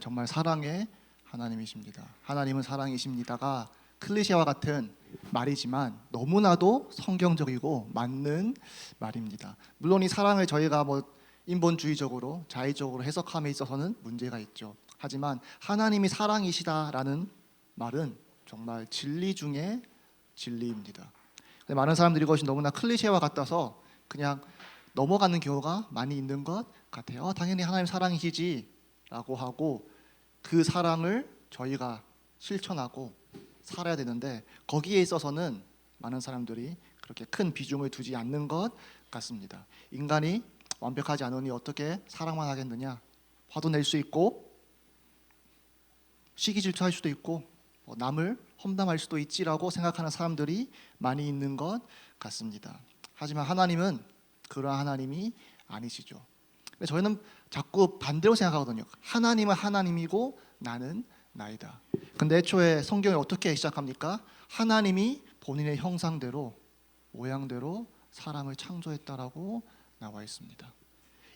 정말 사랑의 하나님이십니다. 하나님은 사랑이십니다가 클리셰와 같은 말이지만 너무나도 성경적이고 맞는 말입니다. 물론 이 사랑을 저희가 인본주의적으로 자의적으로 해석함에 있어서는 문제가 있죠. 하지만 하나님이 사랑이시다라는 말은 정말 진리 중에 진리입니다. 많은 사람들이 이것이 너무나 클리셰와 같아서 그냥 넘어가는 경우가 많이 있는 것 같아요. 당연히 하나님 사랑이시지 라고 하고 그 사랑을 저희가 실천하고 살아야 되는데 거기에 있어서는 많은 사람들이 그렇게 큰 비중을 두지 않는 것 같습니다. 인간이 완벽하지 않으니 어떻게 사랑만 하겠느냐, 화도 낼 수 있고 시기 질투할 수도 있고 남을 험담할 수도 있지라고 생각하는 사람들이 많이 있는 것 같습니다. 하지만 하나님은 그러한 하나님이 아니시죠. 저희는 자꾸 반대로 생각하거든요. 하나님은 하나님이고 나는 나이다. 근데 애초에 성경이 어떻게 시작합니까? 하나님이 본인의 형상대로 모양대로 사람을 창조했다라고 나와 있습니다.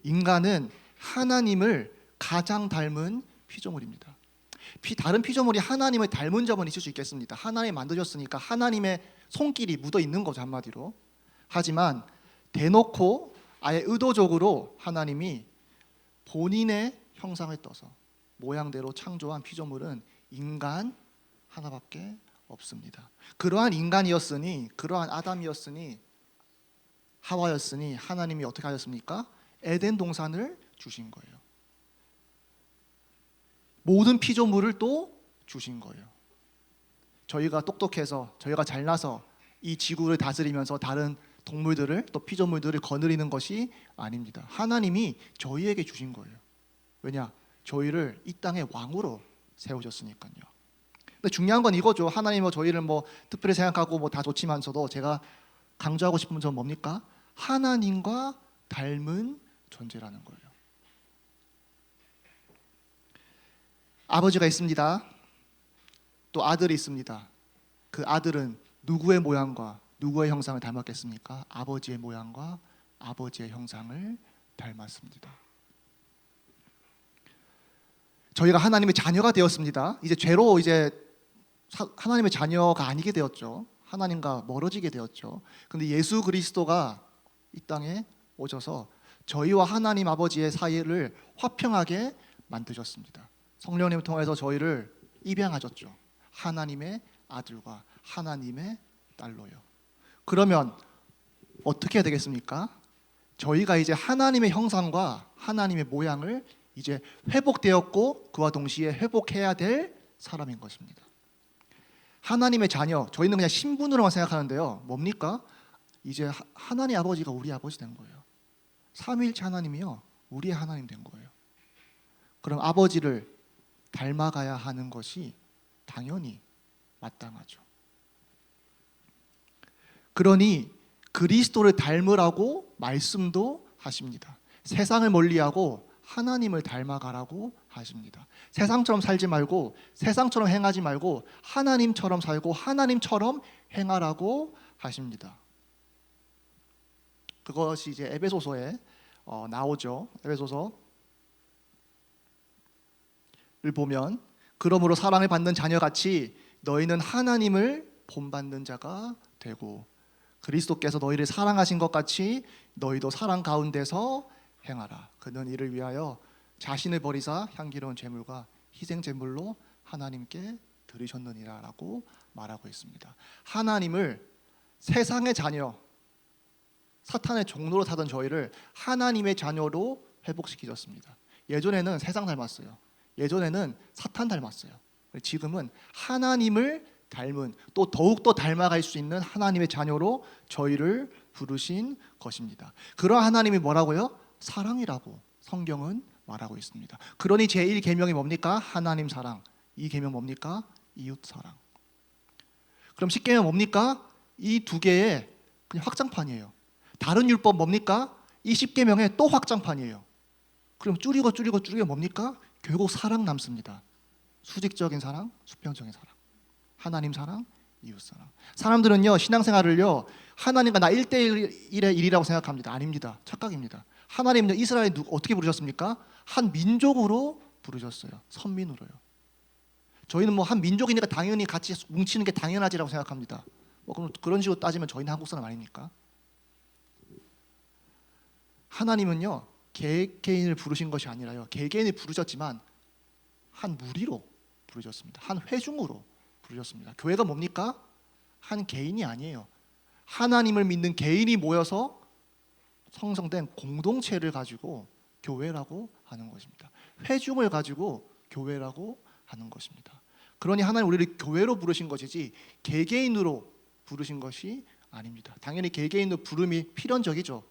인간은 하나님을 가장 닮은 피조물입니다. 다른 피조물이 하나님을 닮은 점은 있을 수 있겠습니다. 하나님이 만드셨으니까 하나님의 손길이 묻어 있는 거죠, 한마디로. 하지만 대놓고 아예 의도적으로 하나님이 본인의 형상을 떠서 모양대로 창조한 피조물은 인간 하나밖에 없습니다. 그러한 인간이었으니, 그러한 아담이었으니, 하와였으니 하나님이 어떻게 하셨습니까? 에덴 동산을 주신 거예요. 모든 피조물을 또 주신 거예요. 저희가 똑똑해서, 저희가 잘나서 이 지구를 다스리면서 다른 동물들을 또 피조물들을 거느리는 것이 아닙니다. 하나님이 저희에게 주신 거예요. 왜냐? 저희를 이 땅의 왕으로 세우셨으니까요. 근데 중요한 건 이거죠. 하나님은 저희를 특별히 생각하고 다 좋지만서도 제가 강조하고 싶은 점 뭡니까? 하나님과 닮은 존재라는 거예요. 아버지가 있습니다. 또 아들이 있습니다. 그 아들은 누구의 모양과 누구의 형상을 닮았겠습니까? 아버지의 모양과 아버지의 형상을 닮았습니다. 저희가 하나님의 자녀가 되었습니다. 이제 죄로 하나님의 자녀가 아니게 되었죠. 하나님과 멀어지게 되었죠. 그런데 예수 그리스도가 이 땅에 오셔서 저희와 하나님 아버지의 사이를 화평하게 만드셨습니다. 성령님을 통해서 저희를 입양하셨죠. 하나님의 아들과 하나님의 딸로요. 그러면 어떻게 해야 되겠습니까? 저희가 이제 하나님의 형상과 하나님의 모양을 이제 회복되었고 그와 동시에 회복해야 될 사람인 것입니다. 하나님의 자녀, 저희는 그냥 신분으로만 생각하는데요. 뭡니까? 이제 하나님 아버지가 우리 아버지 된 거예요. 삼위일체 하나님이요, 우리의 하나님 된 거예요. 그럼 아버지를 닮아가야 하는 것이 당연히 마땅하죠. 그러니 그리스도를 닮으라고 말씀도 하십니다. 세상을 멀리하고 하나님을 닮아가라고 하십니다. 세상처럼 살지 말고, 세상처럼 행하지 말고 하나님처럼 살고 하나님처럼 행하라고 하십니다. 그것이 이제 에베소서에 나오죠. 에베소서를 보면 그러므로 사랑을 받는 자녀같이 너희는 하나님을 본받는 자가 되고 그리스도께서 너희를 사랑하신 것 같이 너희도 사랑 가운데서 행하라. 그는 이를 위하여 자신을 버리사 향기로운 제물과 희생 제물로 하나님께 드리셨느니라 라고 말하고 있습니다. 하나님을 세상의 자녀, 사탄의 종로로 타던 저희를 하나님의 자녀로 회복시키셨습니다. 예전에는 세상 닮았어요. 예전에는 사탄 닮았어요. 지금은 하나님을 닮은, 또 더욱더 닮아갈 수 있는 하나님의 자녀로 저희를 부르신 것입니다. 그러한 하나님이 뭐라고요? 사랑이라고 성경은 말하고 있습니다. 그러니 제1계명이 뭡니까? 하나님 사랑. 2계명 뭡니까? 이웃 사랑. 그럼 10계명 뭡니까? 이 두 개의 그냥 확장판이에요. 다른 율법 뭡니까? 이 10계명의 또 확장판이에요. 그럼 줄이고 뭡니까? 결국 사랑 남습니다. 수직적인 사랑, 수평적인 사랑. 하나님 사랑, 이웃 사랑. 사람들은요, 신앙생활을요, 하나님과 나 1대1의 일이라고 생각합니다. 아닙니다. 착각입니다. 하나님은 이스라엘 어떻게 부르셨습니까? 한 민족으로 부르셨어요. 선민으로요. 저희는 뭐 한 민족이니까 당연히 같이 뭉치는 게 당연하지라고 생각합니다. 뭐 그런 식으로 따지면 저희는 한국 사람 아닙니까? 하나님은요, 개개인을 부르신 것이 아니라요, 개개인을 부르셨지만 한 무리로 부르셨습니다. 한 회중으로 부르셨습니다. 교회가 뭡니까? 한 개인이 아니에요. 하나님을 믿는 개인이 모여서 형성된 공동체를 가지고 교회라고 하는 것입니다. 회중을 가지고 교회라고 하는 것입니다. 그러니 하나님 우리를 교회로 부르신 것이지 개개인으로 부르신 것이 아닙니다. 당연히 개개인으로 부름이 필연적이죠.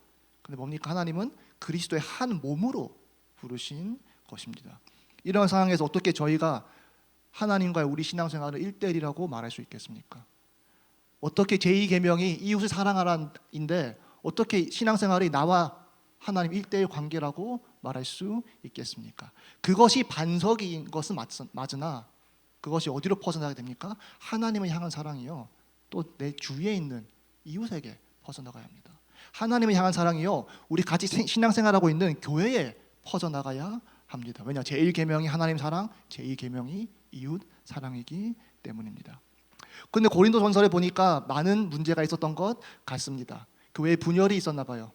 근데 뭡니까? 하나님은 그리스도의 한 몸으로 부르신 것입니다. 이런 상황에서 어떻게 저희가 하나님과의 우리 신앙생활을 1대1이라고 말할 수 있겠습니까? 어떻게 제2계명이 이웃을 사랑하라인데 어떻게 신앙생활이 나와 하나님 1대1 관계라고 말할 수 있겠습니까? 그것이 반석인 것은 맞으나 그것이 어디로 퍼져나가야 됩니까? 하나님을 향한 사랑이요, 또 내 주위에 있는 이웃에게 퍼져나가야 합니다. 하나님을 향한 사랑이요, 우리 같이 신앙생활하고 있는 교회에 퍼져나가야 합니다. 왜냐? 제1계명이 하나님 사랑, 제2계명이 이웃 사랑이기 때문입니다. 근데 고린도 전설에 보니까 많은 문제가 있었던 것 같습니다. 교회에 분열이 있었나 봐요.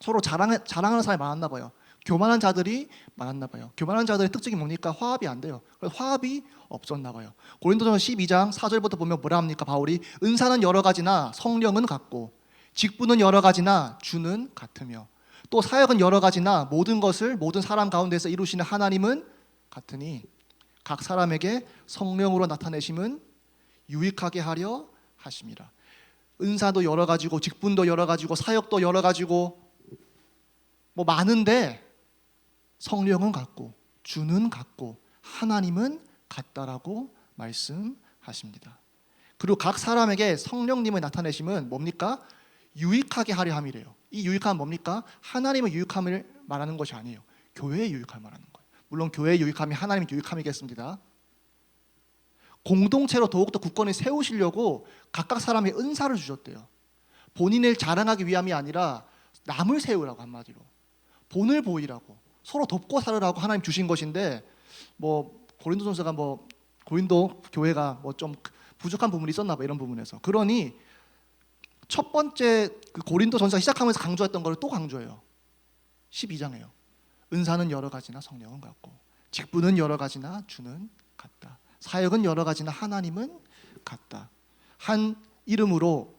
서로 자랑하는 사람이 많았나 봐요. 교만한 자들이 많았나 봐요. 교만한 자들의 특징이 뭡니까? 화합이 안 돼요. 그래서 화합이 없었나 봐요. 고린도전서 12장 4절부터 보면 뭐라 합니까? 바울이 은사는 여러 가지나 성령은 같고 직분은 여러 가지나 주는 같으며 또 사역은 여러 가지나 모든 것을 모든 사람 가운데서 이루시는 하나님은 같으니 각 사람에게 성령으로 나타내심은 유익하게 하려 하심이라. 은사도 여러 가지고 직분도 여러 가지고 사역도 여러 가지고 뭐 많은데 성령은 같고 주는 같고 하나님은 같다라고 말씀하십니다. 그리고 각 사람에게 성령님을 나타내심은 뭡니까? 유익하게 하려 함이래요. 이 유익함은 뭡니까? 하나님의 유익함을 말하는 것이 아니에요. 교회의 유익함을 말하는 거예요. 물론 교회의 유익함이 하나님의 유익함이겠습니다. 공동체로 더욱더 굳건히 세우시려고 각각 사람의 은사를 주셨대요. 본인을 자랑하기 위함이 아니라 남을 세우라고, 한마디로 본을 보이라고, 서로 돕고 살으라고 하나님 주신 것인데, 뭐 고린도전서가 뭐 고린도 교회가 뭐 좀 부족한 부분이 있었나 봐, 이런 부분에서. 그러니 첫 번째 그 고린도전서 시작하면서 강조했던 걸 또 강조해요. 12장에요. 은사는 여러 가지나 성령은 같고 직분은 여러 가지나 주는 같다. 사역은 여러 가지나 하나님은 같다. 한 이름으로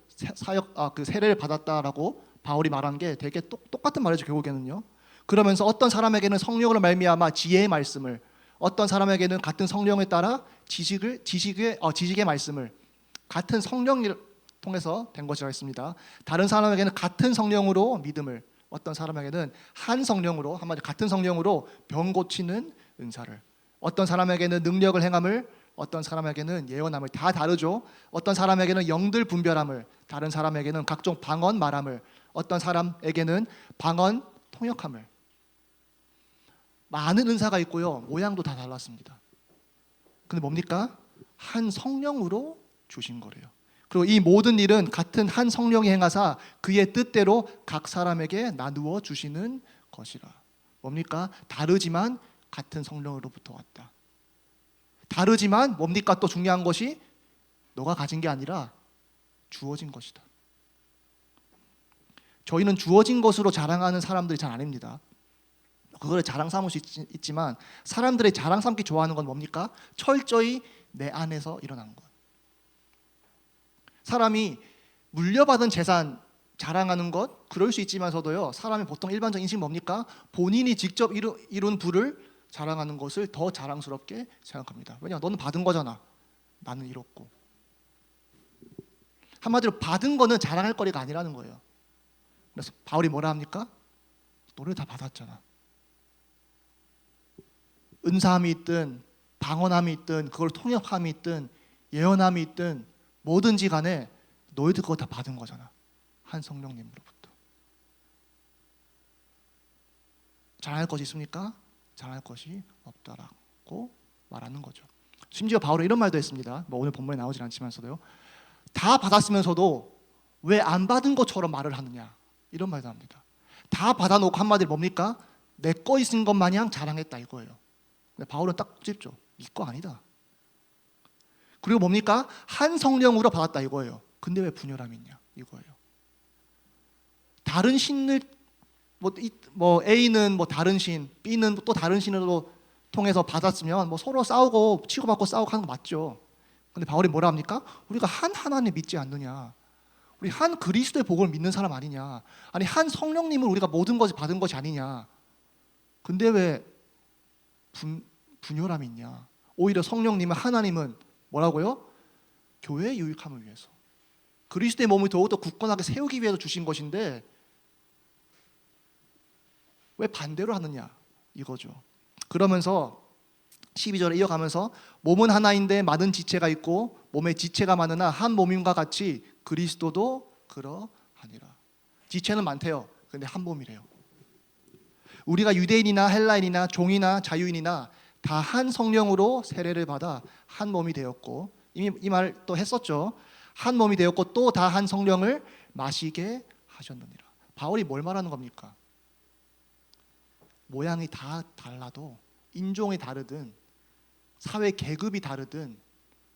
그 세례를 받았다라고 바울이 말한 게 되게 똑같은 말이죠, 결국에는요. 그러면서 어떤 사람에게는 성령으로 말미암아 지혜의 말씀을, 어떤 사람에게는 같은 성령에 따라 지식의 말씀을, 같은 성령을 통해서 된 것이라 했습니다. 다른 사람에게는 같은 성령으로 믿음을, 어떤 사람에게는 한 성령으로, 한마디로 같은 성령으로 병 고치는 은사를, 어떤 사람에게는 능력을 행함을, 어떤 사람에게는 예언함을, 다 다르죠. 어떤 사람에게는 영들 분별함을, 다른 사람에게는 각종 방언 말함을, 어떤 사람에게는 방언 통역함을. 많은 은사가 있고요, 모양도 다 달랐습니다. 근데 뭡니까? 한 성령으로 주신 거래요. 그리고 이 모든 일은 같은 한 성령이 행하사 그의 뜻대로 각 사람에게 나누어 주시는 것이라. 뭡니까? 다르지만 같은 성령으로부터 왔다. 다르지만 뭡니까? 또 중요한 것이 너가 가진 게 아니라 주어진 것이다. 저희는 주어진 것으로 자랑하는 사람들이 잘 아닙니다. 그걸 자랑 삼을 수 있지만 사람들이 자랑 삼기 좋아하는 건 뭡니까? 철저히 내 안에서 일어난 것. 사람이 물려받은 재산 자랑하는 것, 그럴 수 있지만서도요, 사람이 보통 일반적인 인식이 뭡니까? 본인이 직접 이룬 부를 자랑하는 것을 더 자랑스럽게 생각합니다. 왜냐? 너는 받은 거잖아. 나는 이뤘고. 한마디로 받은 거는 자랑할 거리가 아니라는 거예요. 그래서 바울이 뭐라 합니까? 너를 다 받았잖아. 은사함이 있든 방언함이 있든 그걸 통역함이 있든 예언함이 있든 뭐든지 간에 너희들 그거 다 받은 거잖아. 한 성령님으로부터. 자랑할 것이 있습니까? 자랑할 것이 없다라고 말하는 거죠. 심지어 바울은 이런 말도 했습니다. 뭐 오늘 본문에 나오진 않지만서도요, 다 받았으면서도 왜 안 받은 것처럼 말을 하느냐, 이런 말도 합니다. 다 받아놓고 한마디로 뭡니까? 내 거 있는 것 마냥 자랑했다 이거예요. 근데 바울은 딱 찝죠. 이거 아니다. 그리고 뭡니까? 한 성령으로 받았다 이거예요. 근데 왜 분열함이 있냐 이거예요. 다른 신을 뭐 A는 뭐 다른 신, B는 또 다른 신으로 통해서 받았으면 뭐 서로 싸우고 치고받고 싸우고 하는 거 맞죠. 근데 바울이 뭐라 합니까? 우리가 한 하나님 믿지 않느냐, 우리 한 그리스도의 복을 믿는 사람 아니냐, 아니 한 성령님을 우리가 모든 것을 받은 것이 아니냐. 근데 왜 분열함이 있냐. 오히려 성령님은, 하나님은 뭐라고요? 교회의 유익함을 위해서, 그리스도의 몸을 더욱더 굳건하게 세우기 위해서 주신 것인데 왜 반대로 하느냐 이거죠. 그러면서 12절에 이어가면서 몸은 하나인데 많은 지체가 있고 몸에 지체가 많으나 한 몸임과 같이 그리스도도 그러하니라. 지체는 많대요. 근데 한 몸이래요. 우리가 유대인이나 헬라인이나 종이나 자유인이나 다 한 성령으로 세례를 받아 한 몸이 되었고, 이미 이 말 또 했었죠. 한 몸이 되었고 또 다 한 성령을 마시게 하셨느니라. 바울이 뭘 말하는 겁니까? 모양이 다 달라도, 인종이 다르든 사회 계급이 다르든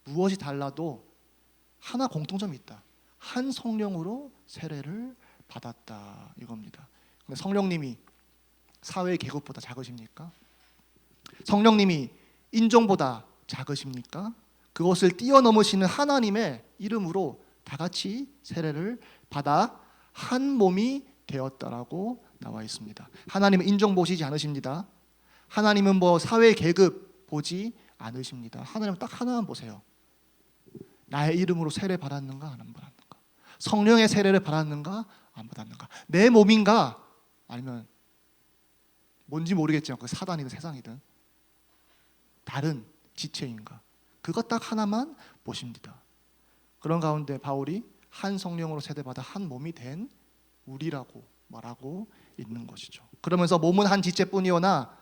무엇이 달라도 하나 공통점이 있다. 한 성령으로 세례를 받았다 이겁니다. 근데 성령님이 사회 계급보다 작으십니까? 성령님이 인종보다 작으십니까? 그것을 뛰어넘으시는 하나님의 이름으로 다 같이 세례를 받아 한 몸이 되었다라고 나와 있습니다. 하나님은 인종 보시지 않으십니다. 하나님은 뭐 사회 계급 보지 않으십니다. 하나님은 딱 하나만 보세요. 나의 이름으로 세례 받았는가 안 받았는가, 성령의 세례를 받았는가 안 받았는가, 내 몸인가 아니면 뭔지 모르겠지만 그 사단이든 세상이든 다른 지체인가, 그것 딱 하나만 보십니다. 그런 가운데 바울이 한 성령으로 세례받아 한 몸이 된 우리라고 말하고 있는 것이죠. 그러면서 몸은 한 지체뿐이오나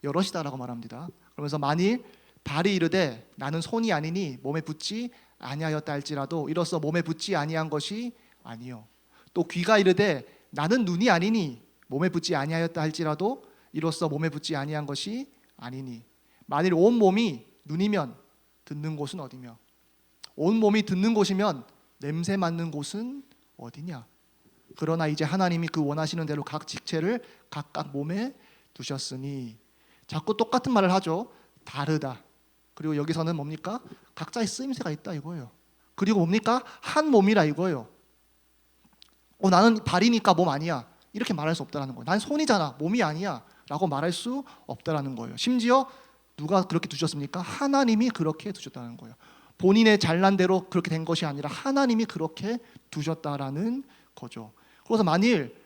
여럿이다라고 말합니다. 그러면서 만일 발이 이르되 나는 손이 아니니 몸에 붙지 아니하였다 할지라도 이로써 몸에 붙지 아니한 것이 아니요, 또 귀가 이르되 나는 눈이 아니니 몸에 붙지 아니하였다 할지라도 이로써 몸에 붙지 아니한 것이 아니니, 만일 온 몸이 눈이면 듣는 곳은 어디며 온 몸이 듣는 곳이면 냄새 맡는 곳은 어디냐. 그러나 이제 하나님이 그 원하시는 대로 각 지체를 각각 몸에 두셨으니, 자꾸 똑같은 말을 하죠. 다르다. 그리고 여기서는 뭡니까? 각자의 쓰임새가 있다 이거예요. 그리고 뭡니까? 한 몸이라 이거예요. 나는 발이니까 몸 아니야 이렇게 말할 수 없다라는 거예요. 난 손이잖아 몸이 아니야 라고 말할 수 없다라는 거예요. 심지어 누가 그렇게 두셨습니까? 하나님이 그렇게 두셨다는 거예요. 본인의 잘난 대로 그렇게 된 것이 아니라 하나님이 그렇게 두셨다라는 거죠. 그래서 만일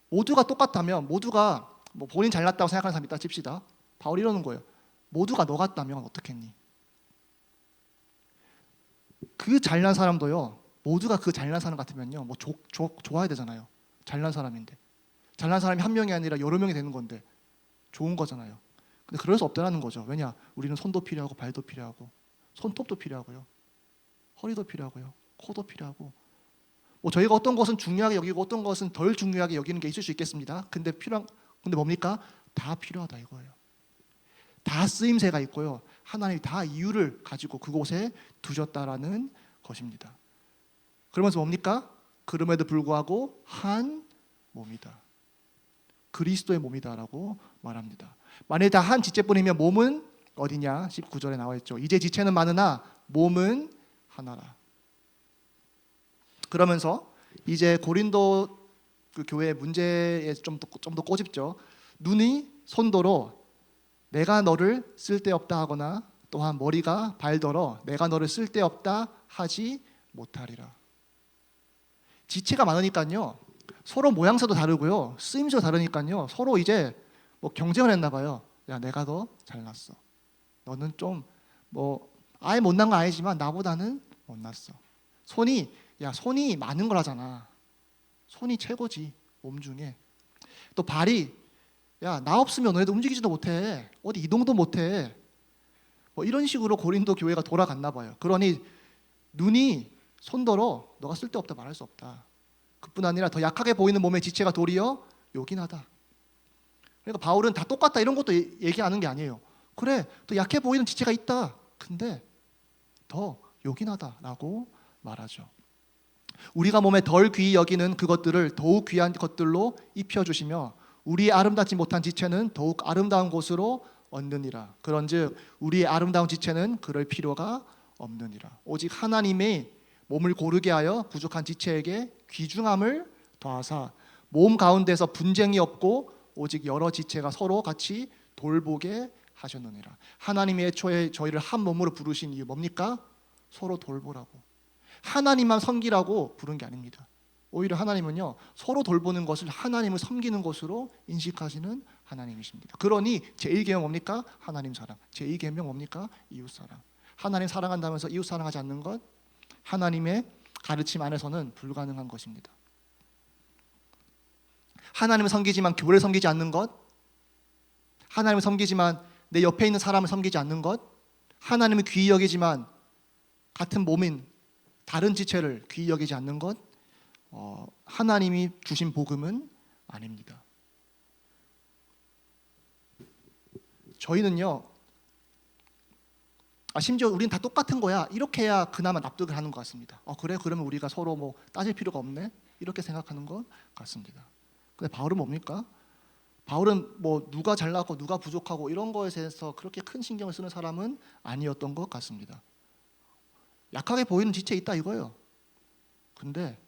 모두가 똑같다면, 모두가 뭐 본인 잘났다고 생각하는 사람이 있다 칩시다. 바울이 이러는 거예요. 모두가 너 같다면 어떻겠니? 그 잘난 사람도요, 모두가 그 잘난 사람 같으면요 뭐 좋아야 되잖아요. 잘난 사람인데, 잘난 사람이 한 명이 아니라 여러 명이 되는 건데 좋은 거잖아요. 근데 그럴 수 없다는 거죠. 왜냐? 우리는 손도 필요하고 발도 필요하고 손톱도 필요하고요, 허리도 필요하고요, 코도 필요하고, 뭐 저희가 어떤 것은 중요하게 여기고 어떤 것은 덜 중요하게 여기는 게 있을 수 있겠습니다. 근데 뭡니까? 다 필요하다 이거예요. 다 쓰임새가 있고요, 하나님이 다 이유를 가지고 그곳에 두셨다라는 것입니다. 그러면서 뭡니까? 그럼에도 불구하고 한 몸이다, 그리스도의 몸이다라고 말합니다. 만일 다 한 지체뿐이면 몸은 어디냐? 19절에 나와 있죠. 이제 지체는 많으나 몸은 하나라. 그러면서 이제 고린도 그 교회의 문제에 좀 더 꼬집죠. 눈이 손도로 내가 너를 쓸데없다 하거나 또한 머리가 발더러 내가 너를 쓸데없다 하지 못하리라. 지체가 많으니까요, 서로 모양새도 다르고요, 쓰임새도 다르니까요, 서로 이제 뭐 경쟁을 했나 봐요. 야, 내가 더 잘났어. 너는 좀 뭐 아예 못난 건 아니지만 나보다는 못났어. 손이 많은 거라잖아. 손이 최고지 몸 중에. 또 발이 나 없으면 너희도 움직이지도 못해. 어디 이동도 못해. 뭐 이런 식으로 고린도 교회가 돌아갔나 봐요. 그러니 눈이 손더러 너가 쓸데없다 말할 수 없다. 그뿐 아니라 더 약하게 보이는 몸의 지체가 도리어 요긴하다. 그러니까 바울은 다 똑같다 이런 것도 얘기하는 게 아니에요. 그래, 또 약해 보이는 지체가 있다. 근데 더 요긴하다라고 말하죠. 우리가 몸에 덜 귀히 여기는 그것들을 더욱 귀한 것들로 입혀주시며 우리의 아름답지 못한 지체는 더욱 아름다운 곳으로 얻느니라. 그런즉 우리의 아름다운 지체는 그럴 필요가 없느니라. 오직 하나님의 몸을 고르게 하여 부족한 지체에게 귀중함을 더하사 몸 가운데서 분쟁이 없고 오직 여러 지체가 서로 같이 돌보게 하셨느니라. 하나님이 애초에 저희를 한 몸으로 부르신 이유 뭡니까? 서로 돌보라고. 하나님만 섬기라고 부른 게 아닙니다. 오히려 하나님은요, 서로 돌보는 것을 하나님을 섬기는 것으로 인식하시는 하나님이십니다. 그러니 제1계명 뭡니까? 하나님 사랑. 제2계명 뭡니까? 이웃 사랑. 하나님 사랑한다면서 이웃 사랑하지 않는 것, 하나님의 가르침 안에서는 불가능한 것입니다. 하나님을 섬기지만 교회를 섬기지 않는 것, 하나님을 섬기지만 내 옆에 있는 사람을 섬기지 않는 것, 하나님을 귀히 여기지만 같은 몸인 다른 지체를 귀히 여기지 않는 것, 하나님이 주신 복음은 아닙니다. 저희는요, 심지어 우리는 다 똑같은 거야, 이렇게 해야 그나마 납득을 하는 것 같습니다. 그래? 그러면 우리가 서로 뭐 따질 필요가 없네? 이렇게 생각하는 것 같습니다. 근데 바울은 뭡니까? 바울은 뭐 누가 잘나고 누가 부족하고 이런 거에 대해서 그렇게 큰 신경을 쓰는 사람은 아니었던 것 같습니다. 약하게 보이는 지체 있다 이거예요. 근데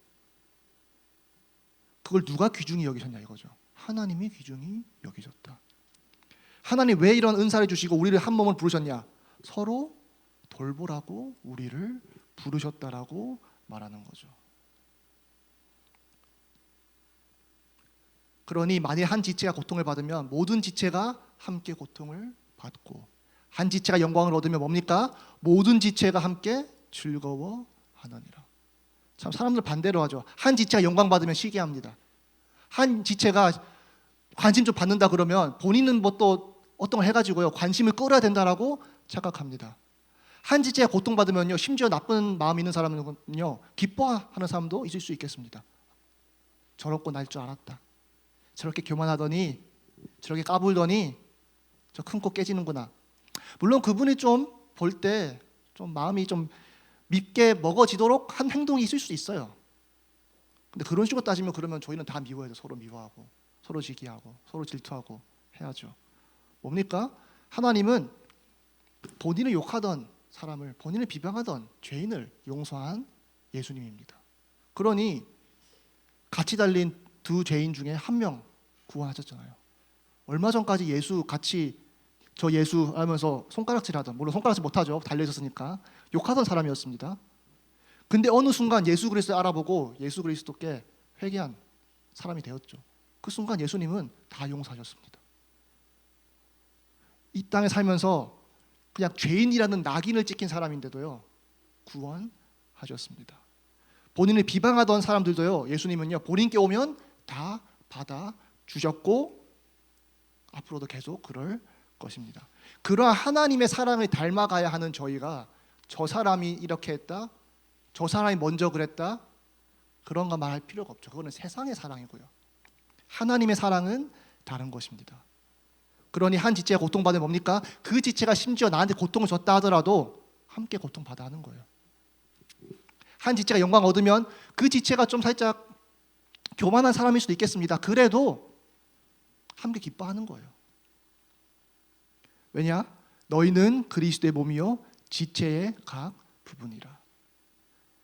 그걸 누가 귀중히 여기셨냐 이거죠. 하나님이 귀중히 여기셨다. 하나님 왜 이런 은사를 주시고 우리를 한 몸을 부르셨냐? 서로 돌보라고 우리를 부르셨다라고 말하는 거죠. 그러니 만일 한 지체가 고통을 받으면 모든 지체가 함께 고통을 받고, 한 지체가 영광을 얻으면 뭡니까? 모든 지체가 함께 즐거워하느니라. 참 사람들 반대로 하죠. 한 지체가 영광 받으면 시기합니다. 한 지체가 관심 좀 받는다 그러면 본인은 뭐 또 어떤 걸 해가지고요 관심을 끌어야 된다라고 착각합니다. 한 지체가 고통받으면요, 심지어 나쁜 마음 있는 사람은요 기뻐하는 사람도 있을 수 있겠습니다. 저렇고 날 줄 알았다. 저렇게 교만하더니, 저렇게 까불더니 저 큰 코 깨지는구나. 물론 그분이 좀 볼 때 좀 마음이 좀 밉게 먹어지도록 한 행동이 있을 수 있어요. 근데 그런 식으로 따지면 그러면 저희는 다 미워해서 서로 미워하고 서로 시기하고 서로 질투하고 해야죠. 뭡니까? 하나님은 본인을 욕하던 사람을, 본인을 비방하던 죄인을 용서한 예수님입니다. 그러니 같이 달린 두 죄인 중에 한 명 구원하셨잖아요. 얼마 전까지 같이 저 예수 하면서 손가락질하던, 물론 손가락질 못하죠, 달려있었으니까, 욕하던 사람이었습니다. 근데 어느 순간 예수 그리스도를 알아보고 예수 그리스도께 회개한 사람이 되었죠. 그 순간 예수님은 다 용서하셨습니다. 이 땅에 살면서 그냥 죄인이라는 낙인을 찍힌 사람인데도요 구원하셨습니다. 본인을 비방하던 사람들도요 예수님은요 본인께 오면 다 받아주셨고 앞으로도 계속 그럴 것입니다. 그러한 하나님의 사랑을 닮아가야 하는 저희가 저 사람이 이렇게 했다, 저 사람이 먼저 그랬다, 그런 거 말할 필요가 없죠. 그거는 세상의 사랑이고요. 하나님의 사랑은 다른 것입니다. 그러니 한 지체가 고통받으면 뭡니까? 그 지체가 심지어 나한테 고통을 줬다 하더라도 함께 고통받아 하는 거예요. 한 지체가 영광 얻으면 그 지체가 좀 살짝 교만한 사람일 수도 있겠습니다. 그래도 함께 기뻐하는 거예요. 왜냐? 너희는 그리스도의 몸이요 지체의 각 부분이라.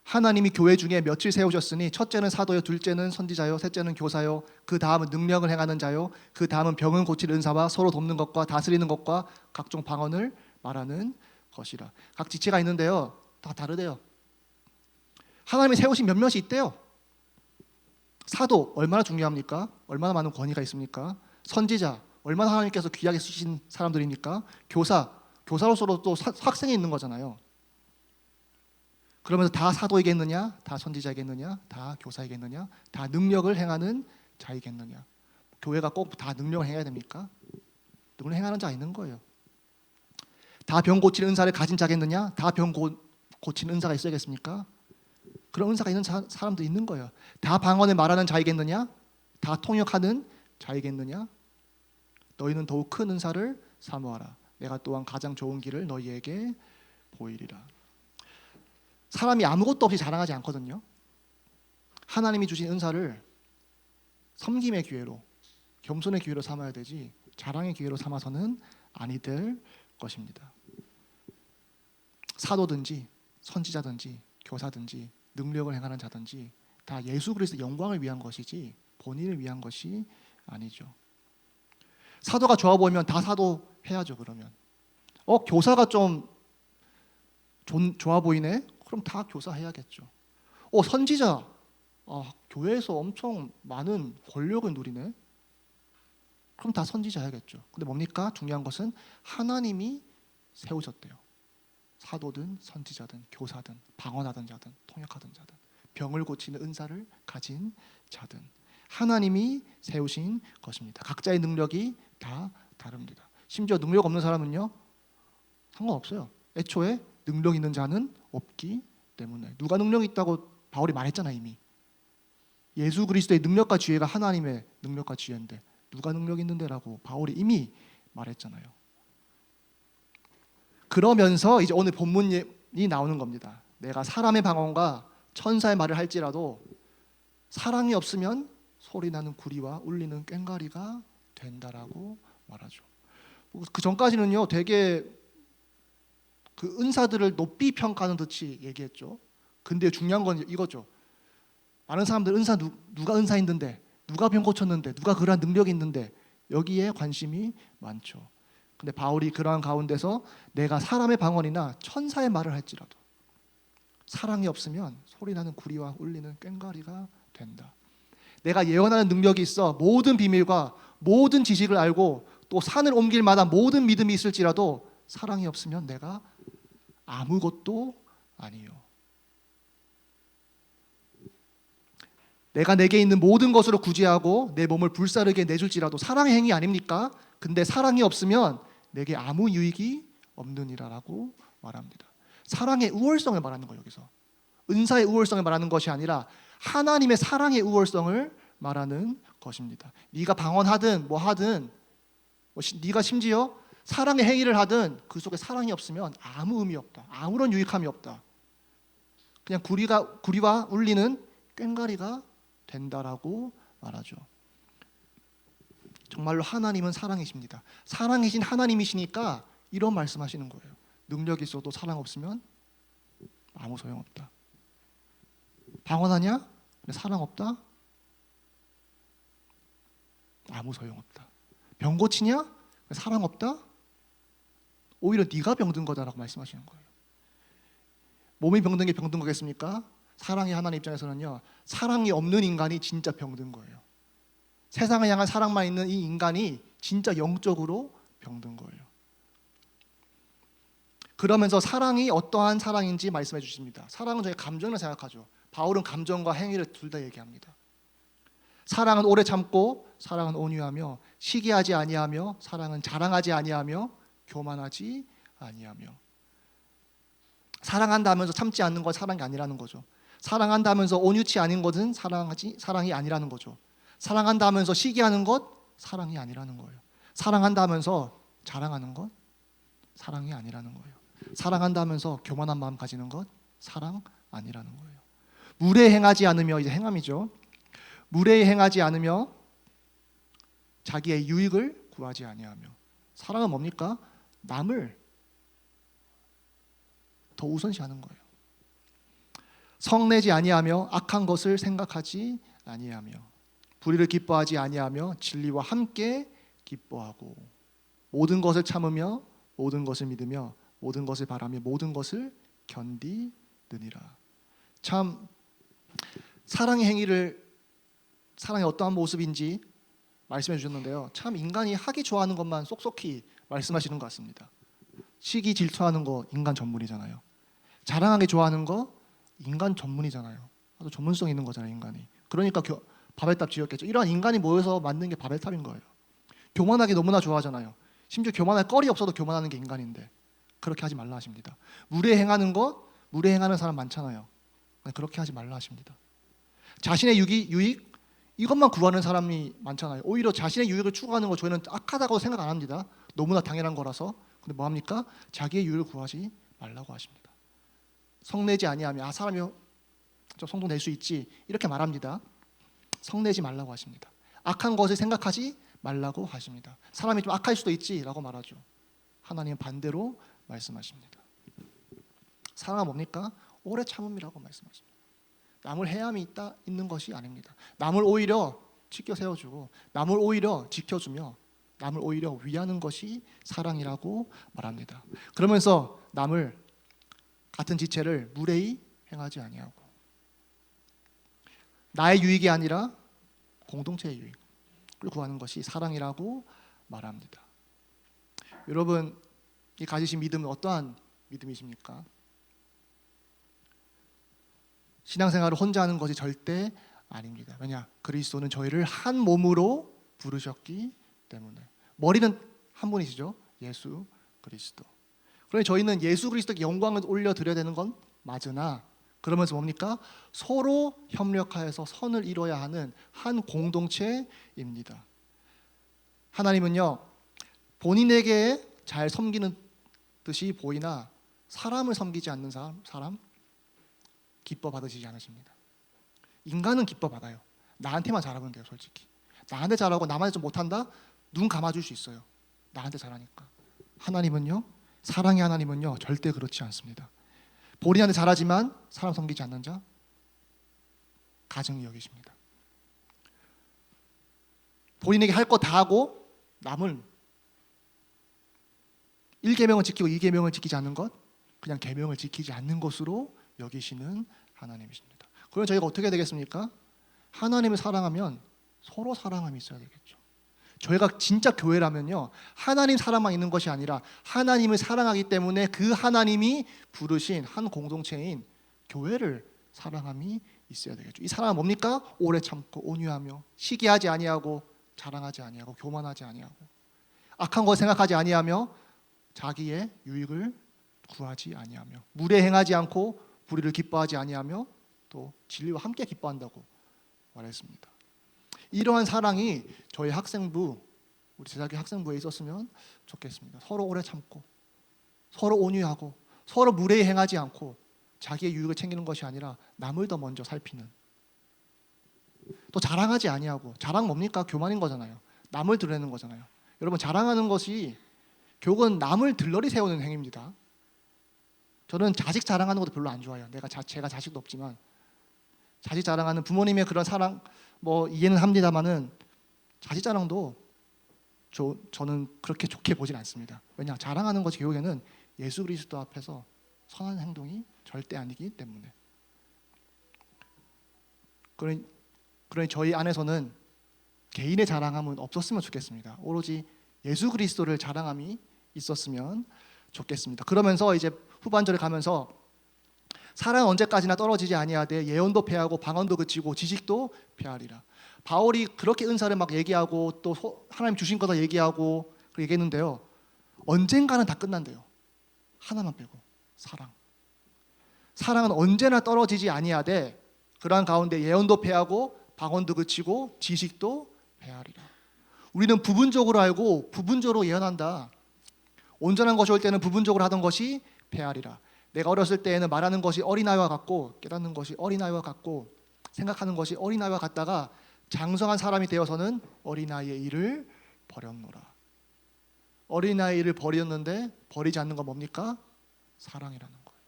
하나님이 교회 중에 며칠 세우셨으니 첫째는 사도요, 둘째는 선지자요, 셋째는 교사요, 그 다음은 능력을 행하는 자요, 그 다음은 병을 고칠 은사와 서로 돕는 것과 다스리는 것과 각종 방언을 말하는 것이라. 각 지체가 있는데요 다 다르대요. 하나님이 세우신 몇몇이 있대요. 사도 얼마나 중요합니까? 얼마나 많은 권위가 있습니까? 선지자 얼마나 하나님께서 귀하게 쓰신 사람들입니까? 교사로서도 또 학생이 있는 거잖아요. 그러면서 다 사도이겠느냐? 다 선지자이겠느냐? 다 교사이겠느냐? 다 능력을 행하는 자이겠느냐? 교회가 꼭 다 능력을 행해야 됩니까? 능력을 행하는 자가 있는 거예요. 다 병 고치는 은사를 가진 자겠느냐? 다 병 고치는 은사가 있어야겠습니까? 그런 은사가 있는 사람도 있는 거예요. 다 방언을 말하는 자이겠느냐? 다 통역하는 자이겠느냐? 너희는 더욱 큰 은사를 사모하라. 내가 또한 가장 좋은 길을 너희에게 보이리라. 사람이 아무것도 없이 자랑하지 않거든요. 하나님이 주신 은사를 섬김의 기회로, 겸손의 기회로 삼아야 되지 자랑의 기회로 삼아서는 아니 될 것입니다. 사도든지 선지자든지 교사든지 능력을 행하는 자든지 다 예수 그리스도의 영광을 위한 것이지 본인을 위한 것이 아니죠. 사도가 좋아 보이면 다 사도 해야죠. 그러면 교사가 좀 좋아 보이네? 그럼 다 교사 해야겠죠. 선지자 교회에서 엄청 많은 권력을 누리네? 그럼 다 선지자 해야겠죠. 근데 뭡니까? 중요한 것은 하나님이 세우셨대요. 사도든 선지자든 교사든 방언하던 자든 통역하던 자든 병을 고치는 은사를 가진 자든 하나님이 세우신 것입니다. 각자의 능력이 다 다릅니다. 심지어 능력 없는 사람은요 상관없어요. 애초에 능력 있는 자는 없기 때문에. 누가 능력이 있다고 바울이 말했잖아요. 이미 예수 그리스도의 능력과 지혜가 하나님의 능력과 지혜인데 누가 능력 있는데라고 바울이 이미 말했잖아요. 그러면서 이제 오늘 본문이 나오는 겁니다. 내가 사람의 방언과 천사의 말을 할지라도 사랑이 없으면 소리나는 구리와 울리는 꽹과리가 된다라고 말하죠. 그 전까지는요 되게 그 은사들을 높이 평가하는 듯이 얘기했죠. 근데 중요한 건 이거죠. 많은 사람들 은사 누가 은사 있는데, 누가 병 고쳤는데, 누가 그러한 능력이 있는데 여기에 관심이 많죠. 근데 바울이 그러한 가운데서 내가 사람의 방언이나 천사의 말을 할지라도 사랑이 없으면 소리나는 구리와 울리는 꽹과리가 된다. 내가 예언하는 능력이 있어 모든 비밀과 모든 지식을 알고 또 산을 옮길 만한 모든 믿음이 있을지라도 사랑이 없으면 내가 아무것도 아니요. 내가 내게 있는 모든 것으로 구제하고 내 몸을 불사르게 내줄지라도 사랑의 행위 아닙니까? 근데 사랑이 없으면 내게 아무 유익이 없느니라라고 말합니다. 사랑의 우월성을 말하는 거예요. 여기서 은사의 우월성을 말하는 것이 아니라 하나님의 사랑의 우월성을 말하는 것입니다. 네가 방언하든 뭐 하든 네가 심지어 사랑의 행위를 하든 그 속에 사랑이 없으면 아무 의미 없다. 아무런 유익함이 없다. 그냥 구리와 울리는 꽹과리가 된다라고 말하죠. 정말로 하나님은 사랑이십니다. 사랑이신 하나님이시니까 이런 말씀하시는 거예요. 능력이 있어도 사랑 없으면 아무 소용없다. 방언하냐? 근데 사랑 없다? 아무 소용없다. 병 고치냐? 사랑 없다? 오히려 네가 병든 거다라고 말씀하시는 거예요. 몸이 병든 게 병든 거겠습니까? 사랑이 하나님 입장에서는요, 사랑이 없는 인간이 진짜 병든 거예요. 세상을 향한 사랑만 있는 이 인간이 진짜 영적으로 병든 거예요. 그러면서 사랑이 어떠한 사랑인지 말씀해 주십니다. 사랑은 저희 감정을 생각하죠. 바울은 감정과 행위를 둘 다 얘기합니다. 사랑은 오래 참고, 사랑은 온유하며, 시기하지 아니하며, 사랑은 자랑하지 아니하며, 교만하지 아니하며. 사랑한다면서 참지 않는 건 사랑이 아니라는 거죠. 사랑한다면서 온유치 않은 것은 사랑이 아니라는 거죠. 사랑한다면서 시기하는 것 사랑이 아니라는 거예요. 사랑한다면서 자랑하는 것 사랑이 아니라는 거예요. 사랑한다면서 교만한 마음 가지는 것 사랑 아니라는 거예요. 무례 행하지 않으며, 이제 행함이죠. 무례 행하지 않으며 자기의 유익을 구하지 아니하며. 사랑은 뭡니까? 남을 더 우선시하는 거예요. 성내지 아니하며 악한 것을 생각하지 아니하며 불의를 기뻐하지 아니하며 진리와 함께 기뻐하고 모든 것을 참으며 모든 것을 믿으며 모든 것을 바라며 모든 것을 견디느니라. 참 사랑의 행위를, 사랑의 어떠한 모습인지 말씀해 주셨는데요. 참 인간이 하기 좋아하는 것만 쏙쏙히 말씀하시는 것 같습니다. 시기 질투하는 거 인간 전문이잖아요. 자랑하기 좋아하는 거 인간 전문이잖아요. 아주 전문성 있는 거잖아요, 인간이. 그러니까 바벨탑 지었겠죠. 이러한 인간이 모여서 만든 게 바벨탑인 거예요. 교만하기 너무나 좋아하잖아요. 심지어 교만할 거리 없어도 교만하는 게 인간인데 그렇게 하지 말라 하십니다. 무례 행하는 것, 무례 행하는 사람 많잖아요. 그렇게 하지 말라 하십니다. 자신의 유익 이것만 구하는 사람이 많잖아요. 오히려 자신의 유익을 추구하는 거 저희는 악하다고 생각 안 합니다. 너무나 당연한 거라서. 근데 뭐 합니까? 자기의 유익을 구하지 말라고 하십니다. 성내지 아니하면 사람이 좀 성도 낼 수 있지 이렇게 말합니다. 성내지 말라고 하십니다. 악한 것을 생각하지 말라고 하십니다. 사람이 좀 악할 수도 있지라고 말하죠. 하나님은 반대로 말씀하십니다. 사랑은 뭡니까? 오래 참음이라고 말씀하십니다. 남을 해함이 있는 것이 아닙니다. 남을 오히려 지켜 세워주고 남을 오히려 지켜주며 남을 오히려 위하는 것이 사랑이라고 말합니다. 그러면서 남을 같은 지체를 무례히 행하지 아니하고 나의 유익이 아니라 공동체의 유익을 구하는 것이 사랑이라고 말합니다. 여러분, 이 가지신 믿음은 어떠한 믿음이십니까? 신앙생활을 혼자 하는 것이 절대 아닙니다. 왜냐? 그리스도는 저희를 한 몸으로 부르셨기 때문에. 머리는 한 분이시죠. 예수 그리스도. 그러니 저희는 예수 그리스도께 영광을 올려드려야 되는 건 맞으나 그러면서 뭡니까? 서로 협력하여서 선을 이뤄야 하는 한 공동체입니다. 하나님은요, 본인에게 잘 섬기는 듯이 보이나 사람을 섬기지 않는 사람 기뻐 받으시지 않으십니다. 인간은 기뻐 받아요. 나한테만 잘하면 돼요, 솔직히. 나한테 잘하고 남한테 좀 못한다? 눈 감아줄 수 있어요. 나한테 잘하니까. 하나님은요, 사랑의 하나님은요, 절대 그렇지 않습니다. 본인한테 잘하지만 사람 섬기지 않는 자 가증히 여기십니다. 본인에게 할 거 다 하고 남은 1계명을 지키고 2계명을 지키지 않는 것, 그냥 계명을 지키지 않는 것으로 여기시는 하나님이십니다. 그럼 저희가 어떻게 되겠습니까? 하나님을 사랑하면 서로 사랑함이 있어야 되겠죠. 저희가 진짜 교회라면요, 하나님 사랑만 있는 것이 아니라 하나님을 사랑하기 때문에 그 하나님이 부르신 한 공동체인 교회를 사랑함이 있어야 되겠죠. 이 사랑은 뭡니까? 오래 참고 온유하며 시기하지 아니하고 자랑하지 아니하고 교만하지 아니하고 악한 것 생각하지 아니하며 자기의 유익을 구하지 아니하며 무례 행하지 않고 불의를 기뻐하지 아니하며 또 진리와 함께 기뻐한다고 말했습니다. 이러한 사랑이 저희 학생부, 우리 제자교 학생부에 있었으면 좋겠습니다. 서로 오래 참고 서로 온유하고 서로 무례히 행하지 않고 자기의 유익을 챙기는 것이 아니라 남을 더 먼저 살피는, 또 자랑하지 아니하고, 자랑 뭡니까? 교만인 거잖아요. 남을 드러내는 거잖아요. 여러분, 자랑하는 것이 결국은 남을 들러리 세우는 행위입니다. 저는 자식 자랑하는 것도 별로 안 좋아해요. 제가 자식도 없지만 자식 자랑하는 부모님의 그런 사랑 뭐 이해는 합니다만은 자식 자랑도 저는 그렇게 좋게 보진 않습니다. 왜냐? 자랑하는 것이 결국에는 예수 그리스도 앞에서 선한 행동이 절대 아니기 때문에. 그러니 저희 안에서는 개인의 자랑함은 없었으면 좋겠습니다. 오로지 예수 그리스도를 자랑함이 있었으면 좋겠습니다. 그러면서 이제 후반절에 가면서 사랑은 언제까지나 떨어지지 아니하되 예언도 패하고 방언도 그치고 지식도 패하리라. 바울이 그렇게 은사를 막 얘기하고 또 하나님 주신 거다 얘기하고 얘기했는데요, 언젠가는 다 끝난대요. 하나만 빼고, 사랑은 언제나 떨어지지 아니하되 그러한 가운데 예언도 패하고 방언도 그치고 지식도 패하리라. 우리는 부분적으로 알고 부분적으로 예언한다. 온전한 것이 올 때는 부분적으로 하던 것이 패하리라. 내가 어렸을 때에는 말하는 것이 어린아이와 같고 깨닫는 것이 어린아이와 같고 생각하는 것이 어린아이와 같다가 장성한 사람이 되어서는 어린아이의 일을 버렸노라. 어린아이의 일을 버렸는데 버리지 않는 건 뭡니까? 사랑이라는 거예요.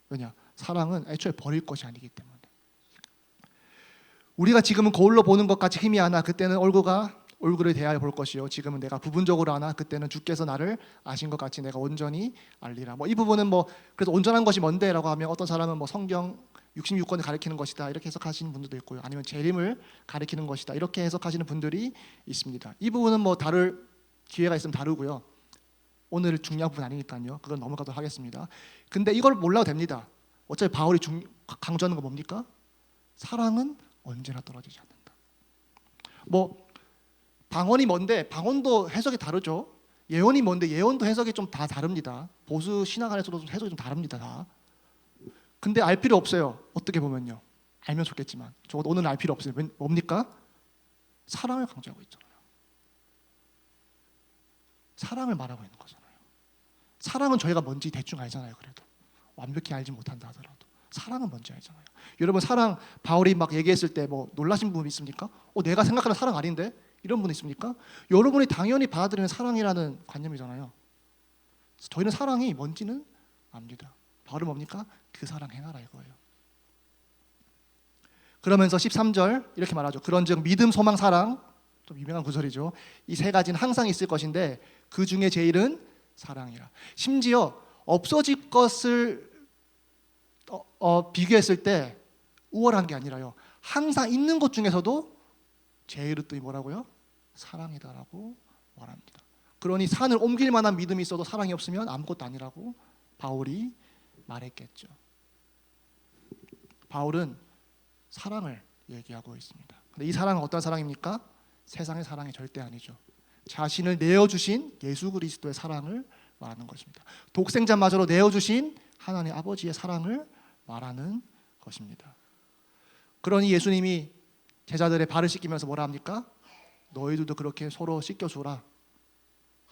왜냐? 사랑은 애초에 버릴 것이 아니기 때문에. 우리가 지금은 거울로 보는 것 같이 힘이 하나 그때는 얼굴을 대하여 볼 것이요 지금은 내가 부분적으로 하나 그때는 주께서 나를 아신 것 같이 내가 온전히 알리라. 이 부분은 그래서 온전한 것이 뭔데라고 하면 어떤 사람은 성경 66권을 가리키는 것이다 이렇게 해석하시는 분들도 있고요. 아니면 재림을 가리키는 것이다 이렇게 해석하시는 분들이 있습니다. 이 부분은 다룰 기회가 있으면 다루고요. 오늘 중요한 부분 아니니까요. 그건 넘어가도록 하겠습니다. 근데 이걸 몰라도 됩니다. 어차피 바울이 강조하는 건 뭡니까? 사랑은 언제나 떨어지지 않는다. 방언이 뭔데? 방언도 해석이 다르죠. 예언이 뭔데? 예언도 해석이 좀 다 다릅니다. 보수 신학 안에서도 해석이 좀 다릅니다. 다. 근데 알 필요 없어요. 어떻게 보면요. 알면 좋겠지만 적어도 오늘은 알 필요 없어요. 뭡니까? 사랑을 강조하고 있잖아요. 사랑을 말하고 있는 거잖아요. 사랑은 저희가 뭔지 대충 알잖아요. 그래도 완벽히 알지 못한다 하더라도 사랑은 뭔지 알잖아요. 여러분 사랑 바울이 막 얘기했을 때 뭐 놀라신 분 있습니까? 내가 생각하는 사랑 아닌데? 이런 분 있습니까? 여러분이 당연히 받아들이는 사랑이라는 관념이잖아요. 저희는 사랑이 뭔지는 압니다. 바울은 뭡니까? 그 사랑 행하라 이거예요. 그러면서 13절 이렇게 말하죠. 그런즉 믿음, 소망, 사랑, 좀 유명한 구절이죠. 이 세 가지는 항상 있을 것인데 그 중에 제일은 사랑이라. 심지어 없어질 것을 비교했을 때 우월한 게 아니라요. 항상 있는 것 중에서도 제일 으뜸이 뭐라고요? 사랑이다라고 말합니다. 그러니 산을 옮길 만한 믿음이 있어도 사랑이 없으면 아무것도 아니라고 바울이 말했겠죠. 바울은 사랑을 얘기하고 있습니다. 근데 이 사랑은 어떤 사랑입니까? 세상의 사랑이 절대 아니죠. 자신을 내어주신 예수 그리스도의 사랑을 말하는 것입니다. 독생자마저로 내어주신 하나님 아버지의 사랑을 말하는 것입니다. 그러니 예수님이 제자들의 발을 씻기면서 뭐라 합니까? 너희들도 그렇게 서로 씻겨주라.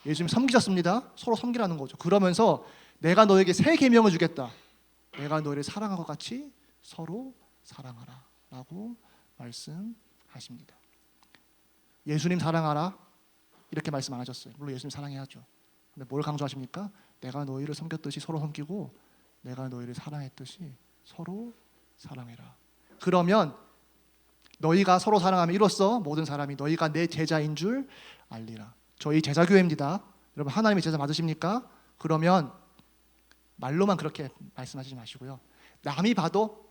예수님 섬기셨습니다. 서로 섬기라는 거죠. 그러면서 내가 너에게 새 계명을 주겠다. 내가 너희를 사랑한 것 같이 서로 사랑하라 라고 말씀하십니다. 예수님 사랑하라 이렇게 말씀 안 하셨어요. 물론 예수님 사랑해야죠. 근데 뭘 강조하십니까? 내가 너희를 섬겼듯이 서로 섬기고 내가 너희를 사랑했듯이 서로 사랑해라. 그러면 너희가 서로 사랑하면 이로써 모든 사람이 너희가 내 제자인 줄 알리라. 저희 제자교회입니다. 여러분 하나님의 제자 맞으십니까? 그러면 말로만 그렇게 말씀하시지 마시고요. 남이 봐도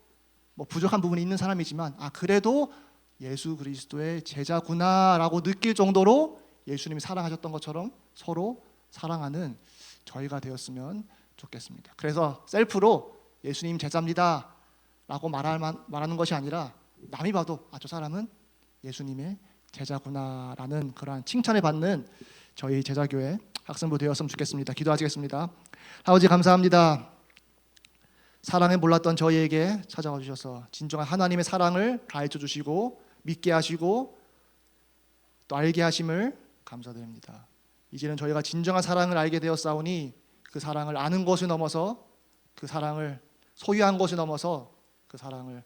뭐 부족한 부분이 있는 사람이지만 그래도 예수 그리스도의 제자구나라고 느낄 정도로 예수님이 사랑하셨던 것처럼 서로 사랑하는 저희가 되었으면 좋겠습니다. 그래서 셀프로 예수님 제자입니다 라고 말하는 것이 아니라 남이 봐도 저 사람은 예수님의 제자구나라는 그러한 칭찬을 받는 저희 제자교회 학생부 되었으면 좋겠습니다. 기도하시겠습니다. 아버지 감사합니다. 사랑을 몰랐던 저희에게 찾아와 주셔서 진정한 하나님의 사랑을 가르쳐 주시고 믿게 하시고 또 알게 하심을 감사드립니다. 이제는 저희가 진정한 사랑을 알게 되었사오니 그 사랑을 아는 것을 넘어서 그 사랑을 소유한 것을 넘어서 그 사랑을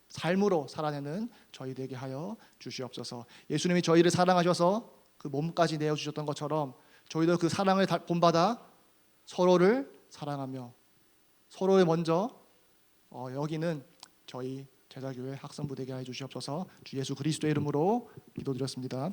삶으로 살아내는 저희 되게 하여 주시옵소서. 예수님이 저희를 사랑하셔서 그 몸까지 내어주셨던 것처럼 저희도 그 사랑을 본받아 서로를 사랑하며 서로를 먼저 여기는 저희 제자교회 학생부 되게 하여 주시옵소서. 주 예수 그리스도의 이름으로 기도드렸습니다.